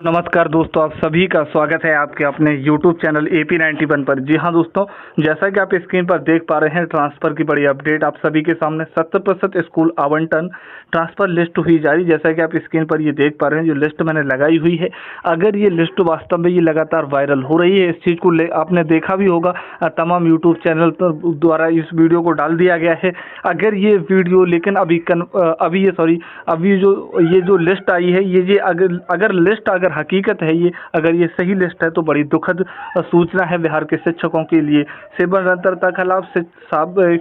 नमस्कार दोस्तों, आप सभी का स्वागत है आपके अपने YouTube चैनल AP91 पर। जी हाँ दोस्तों, जैसा कि आप स्क्रीन पर देख पा रहे हैं, ट्रांसफ़र की बड़ी अपडेट आप सभी के सामने 70% स्कूल आवंटन ट्रांसफ़र लिस्ट हुई जारी। जैसा कि आप स्क्रीन पर ये देख पा रहे हैं, जो लिस्ट मैंने लगाई हुई है, अगर ये लिस्ट वास्तव में ये लगातार वायरल हो रही है, इस चीज़ को आपने देखा भी होगा, तमाम YouTube चैनल पर द्वारा इस वीडियो को डाल दिया गया है। अगर ये वीडियो लेकिन अभी जो लिस्ट आई है, ये अगर लिस्ट अगर हकीकत है, ये अगर ये सही लिस्ट है, तो बड़ी दुखद सूचना है बिहार के शिक्षकों के लिए। सेवा निरंतरता के खिलाफ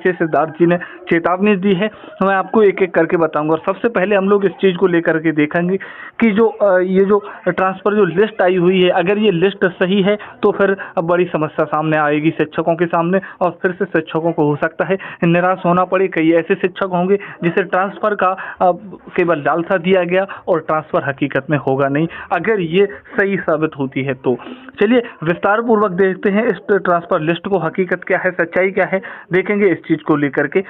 सिद्धार्थ जी ने चेतावनी दी है। मैं आपको एक एक करके बताऊंगा, और सबसे पहले हम लोग इस चीज़ को लेकर के देखेंगे कि ये जो ट्रांसफ़र जो लिस्ट आई हुई है, अगर ये लिस्ट सही है तो फिर बड़ी समस्या सामने आएगी शिक्षकों के सामने, और फिर से शिक्षकों को हो सकता है निराश होना पड़े। कई ऐसे शिक्षक होंगे जिसे ट्रांसफ़र का केवल लालसा दिया गया और ट्रांसफ़र हकीकत में होगा नहीं, अगर ये सही साबित होती है तो। चलिए विस्तार पूर्वक देखते हैं इस ट्रांसफ़र लिस्ट को, हकीकत क्या है, सच्चाई क्या है, देखेंगे इस चीज़ को लेकर के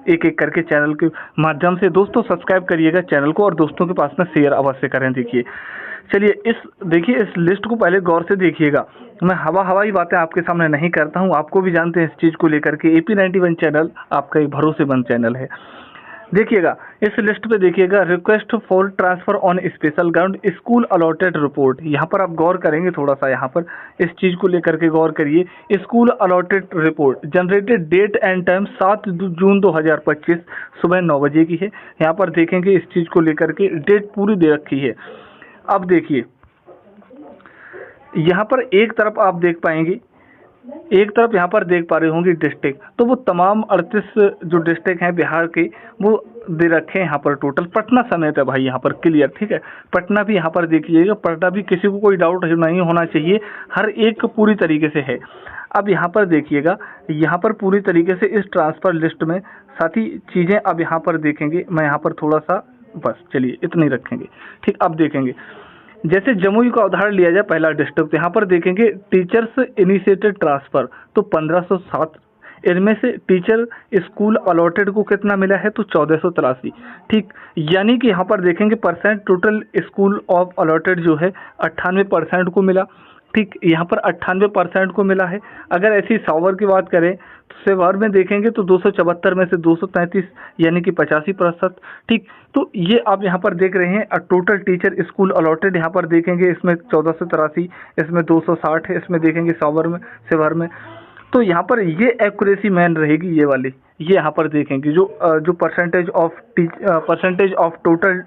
एक एक करके चैनल के माध्यम से। दोस्तों सब्सक्राइब करिएगा चैनल को और दोस्तों के पास में शेयर अवश्य करें। देखिए, चलिए देखिए इस लिस्ट को पहले गौर से देखिएगा। मैं हवाई बातें आपके सामने नहीं करता हूँ, आपको भी जानते हैं इस चीज़ को लेकर के। AP91 चैनल आपका एक भरोसेमंद चैनल है। देखिएगा इस लिस्ट पे, देखिएगा request for transfer on special ground school allotted report. यहाँ पर आप गौर करेंगे, थोड़ा सा यहाँ पर इस चीज़ को लेकर के गौर करिए। School allotted report generated date and time 7 June 2025 सुबह 9 बजे की है। यहाँ पर देखेंगे इस चीज़ को लेकर के डेट पूरी दे रखी है। अब देखिए यहाँ पर एक तरफ आप देख पाएंगे, एक तरफ यहाँ पर देख पा रहे होंगे डिस्ट्रिक्ट, तो वो तमाम 38 जो डिस्ट्रिक्ट हैं बिहार के, वो दे रखे हैं यहाँ पर टोटल। पटना समेत है भाई यहाँ पर, क्लियर, ठीक है। पटना भी यहाँ पर देखिएगा, पटना भी, किसी को कोई डाउट नहीं होना चाहिए, हर एक पूरी तरीके से है। अब यहाँ पर देखिएगा, यहाँ पर पूरी तरीके से इस ट्रांसफ़र लिस्ट में साथी चीज़ें अब यहाँ पर देखेंगे। मैं यहाँ पर थोड़ा सा, बस चलिए इतनी रखेंगे, ठीक। अब देखेंगे जैसे जमुई का उदाहरण लिया जाए, पहला डिस्ट्रिक्ट, यहाँ पर देखेंगे टीचर्स इनिशिएटेड ट्रांसफ़र, तो 1507। इनमें से टीचर स्कूल अलॉटेड को कितना मिला है, तो 1483, ठीक। यानी कि यहाँ पर देखेंगे percent, total school of allotted जो है 98% को मिला, ठीक। यहाँ पर 98% को मिला है। अगर ऐसी सावर की बात करें तो सेवार में देखेंगे तो 274 में से 233 यानी कि 85%, ठीक। तो ये आप यहाँ पर देख रहे हैं टोटल टीचर स्कूल अलॉटेड, यहाँ पर देखेंगे इसमें 1483, इसमें 260 है, इसमें देखेंगे सेवार में। तो यहाँ पर ये एक्यूरेसी मैन रहेगी, ये वाली, ये यहाँ पर देखेंगे जो percentage of total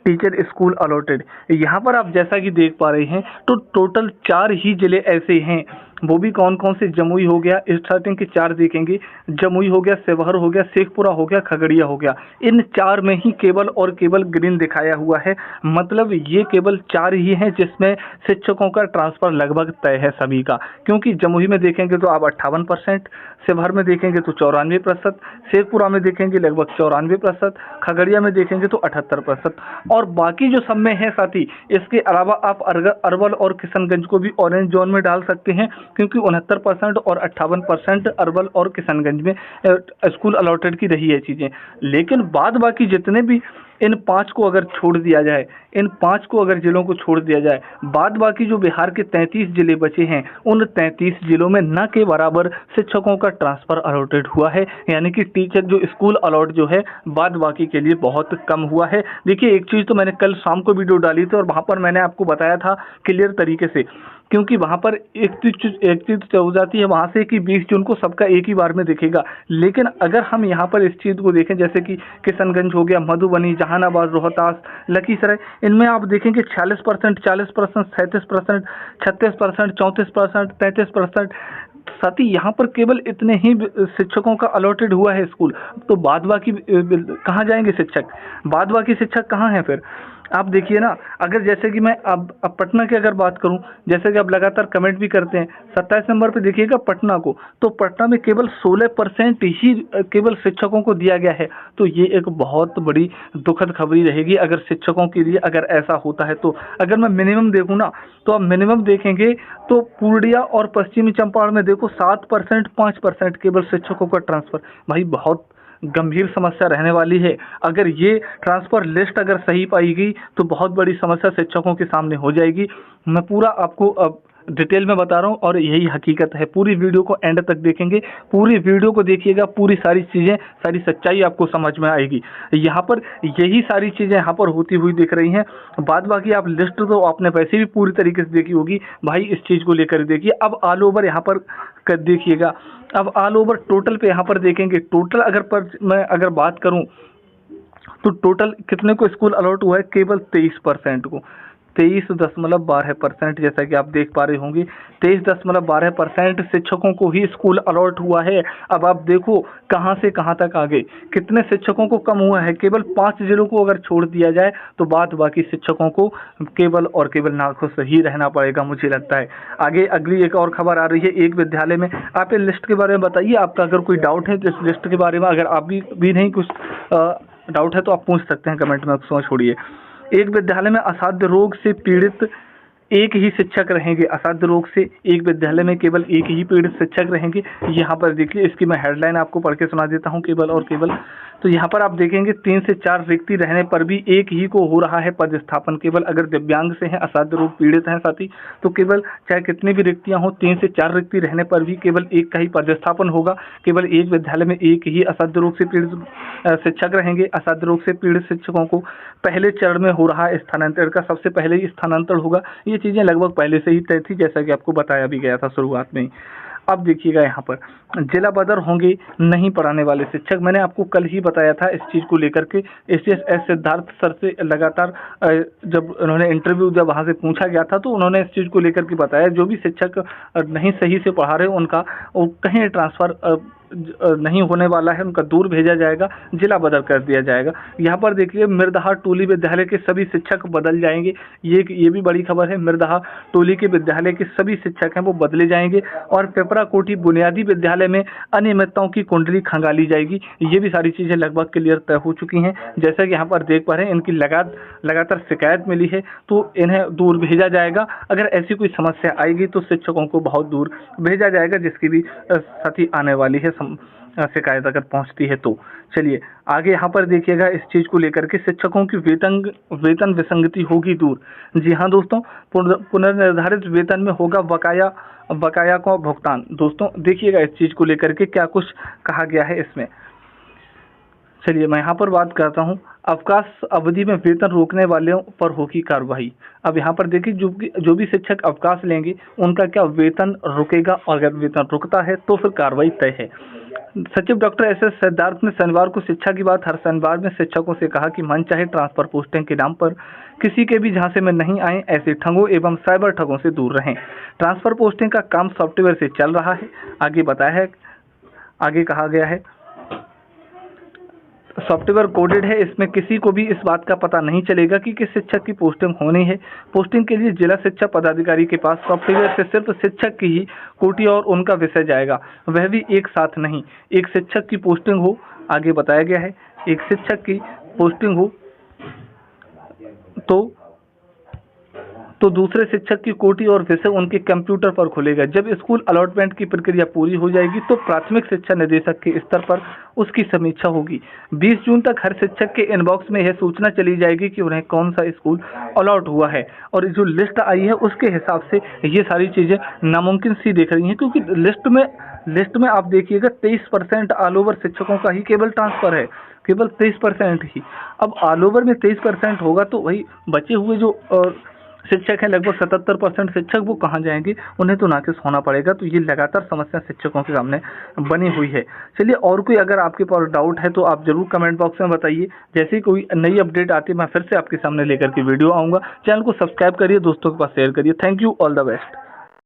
teacher school allotted. यहाँ पर आप जैसा कि देख पा रहे हैं, तो टोटल 4 ही जिले ऐसे हैं, वो भी कौन कौन से, जमुई हो गया, स्टार्टिंग के 4 देखेंगे, जमुई हो गया, सेवहर हो गया, शेखपुरा हो गया, खगड़िया हो गया। इन 4 में ही केवल और केवल ग्रीन दिखाया हुआ है, मतलब ये केवल 4 ही हैं जिसमें शिक्षकों का ट्रांसफ़र लगभग तय है सभी का। क्योंकि जमुई में देखेंगे तो आप 58%, सेवहर में देखेंगे तो 94%, शेखपुरा में देखेंगे लगभग 94%, खगड़िया में देखेंगे तो 78%, और बाकी जो सब में है साथी, इसके अलावा आप अरवल और किशनगंज को भी ऑरेंज जोन में डाल सकते हैं, क्योंकि 69% और 58% अरवल और किशनगंज में स्कूल अलॉटेड की रही है चीज़ें। लेकिन बाद बाकी जितने भी, इन 5 को अगर छोड़ दिया जाए, इन 5 को अगर जिलों को छोड़ दिया जाए, बाद बाकी जो बिहार के 33 जिले बचे हैं, उन 33 जिलों में न के बराबर शिक्षकों का ट्रांसफ़र अलॉटेड हुआ है। यानी कि टीचर जो स्कूल अलॉट जो है बाद बाकी के लिए बहुत कम हुआ है। देखिए एक चीज़ तो मैंने कल शाम को वीडियो डाली थी और वहाँ पर मैंने आपको बताया था क्लियर तरीके से, क्योंकि वहाँ पर एक चीज़ हो जाती है वहाँ से कि 20 जून को सबका एक ही बार में दिखेगा। लेकिन अगर हम यहाँ पर इस चीज़ को देखें, जैसे कि किशनगंज हो गया, मधुबनी, जहानाबाद, रोहतास, लखीसराय, इनमें आप देखेंगे 46%, 40%, 37%, 36%, 34%, 33%। साथ ही यहाँ पर केवल इतने ही शिक्षकों का अलॉटेड हुआ है स्कूल, तो बाद बाकी कहाँ जाएंगे शिक्षक, बाद बाकी शिक्षक कहाँ हैं फिर? आप देखिए ना, अगर जैसे कि मैं अब पटना की अगर बात करूं, जैसे कि आप लगातार कमेंट भी करते हैं, 27 नंबर पे देखिएगा पटना को, तो पटना में केवल 16% ही केवल शिक्षकों को दिया गया है। तो ये एक बहुत बड़ी दुखद खबरी रहेगी अगर शिक्षकों के लिए अगर ऐसा होता है तो। अगर मैं मिनिमम देखूँ ना, तो आप मिनिमम देखेंगे तो पूर्णिया और पश्चिमी चंपारण में देखो 7%, 5% केवल शिक्षकों का ट्रांसफ़र। भाई बहुत गंभीर समस्या रहने वाली है। अगर ये ट्रांसफ़र लिस्ट अगर सही पाई गई तो बहुत बड़ी समस्या शिक्षकों के सामने हो जाएगी। मैं पूरा आपको अब डिटेल में बता रहा हूँ और यही हकीकत है। पूरी वीडियो को एंड तक देखेंगे, पूरी वीडियो को देखिएगा, पूरी सारी चीज़ें, सारी सच्चाई आपको समझ में आएगी। यहाँ पर यही सारी चीज़ें यहाँ पर होती हुई दिख रही हैं। बाद बाकी आप लिस्ट तो आपने वैसे भी पूरी तरीके से देखी होगी भाई, इस चीज़ को लेकर देखिए। अब ऑल ओवर यहाँ पर कर देखिएगा, अब ऑल ओवर टोटल पे यहाँ पर देखेंगे। टोटल मैं अगर बात करूँ तो टोटल कितने को स्कूल अलॉट हुआ है? केवल 23% को, 23.12%, जैसा कि आप देख पा रहे होंगे 23.12% शिक्षकों को ही स्कूल अलॉट हुआ है। अब आप देखो कहां से कहां तक आ गए, कितने शिक्षकों को कम हुआ है। केवल 5 जिलों को अगर छोड़ दिया जाए तो बाद बाकी शिक्षकों को केवल और केवल नाखुश ही रहना पड़ेगा, मुझे लगता है। आगे अगली एक और खबर आ रही है, एक विद्यालय में। आप इस लिस्ट के बारे में बताइए, आपका अगर कोई डाउट है तो इस लिस्ट के बारे में, अगर आप भी नहीं कुछ डाउट है तो आप पूछ सकते हैं कमेंट में, आप छोड़िए। एक विद्यालय में असाध्य रोग से पीड़ित एक ही शिक्षक रहेंगे। असाध्य रोग से एक विद्यालय में केवल एक ही पीड़ित शिक्षक रहेंगे। यहाँ पर देखिए, इसकी मैं हेडलाइन आपको पढ़ के सुना देता हूँ, केवल और केवल। तो यहाँ पर आप देखेंगे 3 से 4 रिक्ति रहने पर भी एक ही को हो रहा है पदस्थापन। केवल अगर दिव्यांग से हैं, असाध्य रोग पीड़ित हैं साथी, तो केवल चाहे कितनी भी रिक्तियाँ हों, 3 से 4 रिक्ति रहने पर भी केवल एक का ही पदस्थापन होगा। केवल एक विद्यालय में एक ही असाध्य रोग से पीड़ित शिक्षक रहेंगे। असाध्य रोग से पीड़ित शिक्षकों को पहले चरण में हो रहा है स्थानांतरण का, सबसे पहले ही स्थानांतरण होगा। ये चीज़ें लगभग पहले से ही तय थी, जैसा कि आपको बताया भी गया था शुरुआत में ही। अब देखिएगा यहाँ पर जिला बदर होंगे नहीं पढ़ाने वाले शिक्षक। मैंने आपको कल ही बताया था इस चीज़ को लेकर के। एस सिद्धार्थ सर से लगातार जब उन्होंने इंटरव्यू जब वहाँ से पूछा गया था तो उन्होंने इस चीज़ को लेकर के बताया, जो भी शिक्षक नहीं सही से पढ़ा रहे उनका कहीं ट्रांसफ़र नहीं होने वाला है, उनका दूर भेजा जाएगा, जिला बदल कर दिया जाएगा। यहाँ पर देखिए, मिर्दहा टोली विद्यालय के सभी शिक्षक बदल जाएंगे। ये भी बड़ी खबर है। मिर्दहा टोली के विद्यालय के सभी शिक्षक हैं वो बदले जाएंगे और पिपरा कोठी बुनियादी विद्यालय में अनियमितताओं की कुंडली खंगाली जाएगी। ये भी सारी चीज़ें लगभग क्लियर तय हो चुकी हैं। जैसा कि यहाँ पर देख पा रहे हैं, इनकी लगातार शिकायत मिली है तो इन्हें दूर भेजा जाएगा। अगर ऐसी कोई समस्या आएगी तो शिक्षकों को बहुत दूर भेजा जाएगा, जिसकी भी साथी आने वाली है शिकायत अगर पहुंचती है तो। चलिए आगे यहाँ पर देखिएगा, इस चीज़ को लेकर के शिक्षकों की वेतन विसंगति होगी दूर। जी हाँ दोस्तों, पुनर्निर्धारित वेतन में होगा बकाया का भुगतान। दोस्तों देखिएगा इस चीज़ को लेकर के क्या कुछ कहा गया है इसमें। चलिए मैं यहाँ पर बात करता हूँ, अवकाश अवधि में वेतन रोकने वालों पर होगी कार्रवाई। अब यहाँ पर देखिए, जो भी शिक्षक अवकाश लेंगे उनका क्या वेतन रुकेगा, और अगर वेतन रुकता है तो फिर कार्रवाई तय है। सचिव डॉक्टर एस सिद्धार्थ ने शनिवार को शिक्षा की बात हर शनिवार में शिक्षकों से कहा कि मन चाहे ट्रांसफर पोस्टिंग के नाम पर किसी के भी झांसे में नहीं आए, ऐसे ठगों एवं साइबर ठगों से दूर रहें। ट्रांसफर पोस्टिंग का काम सॉफ्टवेयर से चल रहा है। आगे कहा गया है सॉफ्टवेयर कोडेड है, इसमें किसी को भी इस बात का पता नहीं चलेगा कि किस शिक्षक की पोस्टिंग होनी है। पोस्टिंग के लिए जिला शिक्षा पदाधिकारी के पास सॉफ्टवेयर से सिर्फ शिक्षक की ही कोटि और उनका विषय जाएगा, वह भी एक साथ नहीं। एक शिक्षक की पोस्टिंग हो, आगे बताया गया है, एक शिक्षक की पोस्टिंग हो तो दूसरे शिक्षक की कोटि और विषय उनके कंप्यूटर पर खुलेगा। जब स्कूल अलॉटमेंट की प्रक्रिया पूरी हो जाएगी तो प्राथमिक शिक्षा निदेशक के स्तर पर उसकी समीक्षा होगी। 20 जून तक हर शिक्षक के इनबॉक्स में यह सूचना चली जाएगी कि उन्हें कौन सा स्कूल अलॉट हुआ है, और जो लिस्ट आई है उसके हिसाब से ये सारी चीज़ें नामुमकिन सी दिख रही हैं, क्योंकि लिस्ट में आप देखिएगा 23% ऑल ओवर शिक्षकों का ही केवल ट्रांसफ़र है, केवल 23% ही। अब ऑल ओवर में 23% होगा तो वही बचे हुए जो शिक्षक हैं, लगभग 77% शिक्षक, वो कहाँ जाएंगे, उन्हें तो नाकिस होना पड़ेगा। तो ये लगातार समस्या शिक्षकों के सामने बनी हुई है। चलिए, और कोई अगर आपके पास डाउट है तो आप जरूर कमेंट बॉक्स में बताइए। जैसे ही कोई नई अपडेट आती है मैं फिर से आपके सामने लेकर के वीडियो आऊँगा। चैनल को सब्सक्राइब करिए, दोस्तों के पास शेयर करिए। Thank you, all the best.